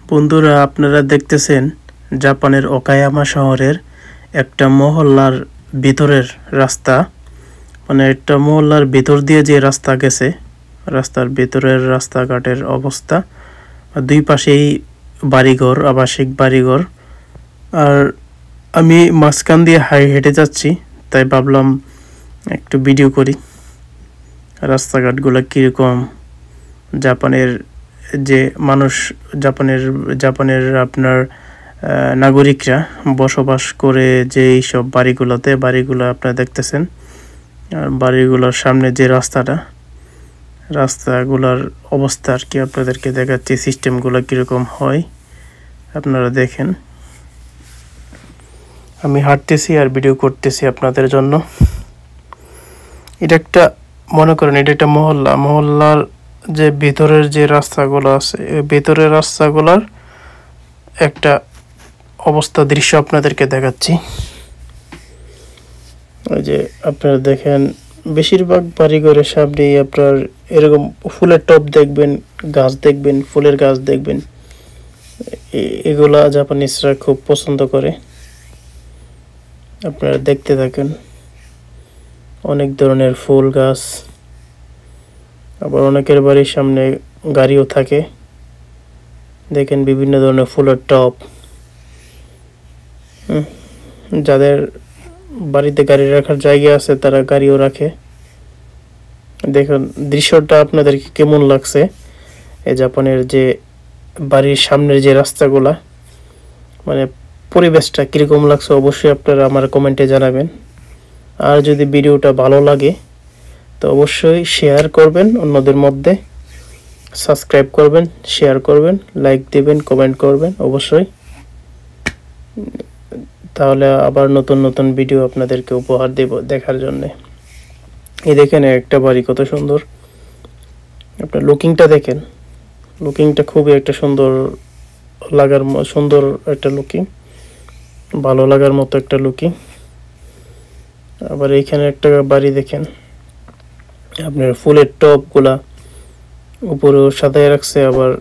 বন্ধুরা, আপনারা দেখতেছেন জাপানের ওকায়ামা শহরের একটা মহল্লার ভিতরের রাস্তা। মানে একটা মহল্লার ভিতর দিয়ে যে রাস্তা গেছে, রাস্তার ভিতরের রাস্তাঘাটের অবস্থা। দুই পাশেই বাড়িঘর, আবাসিক বাড়িঘর। আর আমি মাঝখান দিয়ে হেঁটে যাচ্ছি, তাই ভাবলাম একটু ভিডিও করি রাস্তাঘাটগুলো কীরকম। জাপানের যে মানুষ, জাপানের আপনার নাগরিকরা বসবাস করে যে এইসব বাড়িগুলো আপনারা দেখতেছেন। আর বাড়িগুলোর সামনে যে রাস্তাগুলোর অবস্থা আর কি আপনাদেরকে দেখাচ্ছি, সিস্টেমগুলো কীরকম হয় আপনারা দেখেন। আমি হাঁটতেছি আর ভিডিও করতেছি আপনাদের জন্য। এটা একটা, মনে করেন এটা একটা মহল্লার যে ভিতরের যে রাস্তাগুলো আছে, ভিতরের রাস্তাগুলোর একটা অবস্থা দৃশ্য আপনাদেরকে দেখাচ্ছি। ওই যে আপনারা দেখেন, বেশিরভাগ বাড়িঘরের সামনেই আপনার এরকম ফুলের টব দেখবেন, গাছ দেখবেন, ফুলের গাছ দেখবেন। এগুলা জাপানিজরা খুব পছন্দ করে। আপনারা দেখতে থাকেন, অনেক ধরনের ফুল গাছ। আবার অনেকের বাড়ির সামনে গাড়িও থাকে, দেখেন বিভিন্ন ধরনের ফুলের টব। যাদের বাড়িতে গাড়ি রাখার জায়গা আছে তারা গাড়িও রাখে। দেখুন দৃশ্যটা আপনাদেরকে কেমন লাগছে। এই জাপানের যে বাড়ির সামনের যে রাস্তাগুলা, মানে পরিবেশটা কীরকম লাগছে অবশ্যই আপনারা আমার কমেন্টে জানাবেন। আর যদি ভিডিওটা ভালো লাগে তো অবশ্যই শেয়ার করবেন অন্যদের মধ্যে, সাবস্ক্রাইব করবেন, শেয়ার করবেন, লাইক দেবেন, কমেন্ট করবেন অবশ্যই। তাহলে আবার নতুন নতুন ভিডিও আপনাদেরকে উপহার দেব দেখার জন্যে। এই দেখেন একটা বাড়ি কত সুন্দর। আপনার লুকিংটা দেখেন, লুকিংটা খুবই একটা সুন্দর একটা লুকিং, ভালো লাগার মতো একটা লুকিং। আবার এইখানে একটা বাড়ি দেখেন, আপনার ফুলের টবগুলা উপরেও সাজায় রাখছে, আবার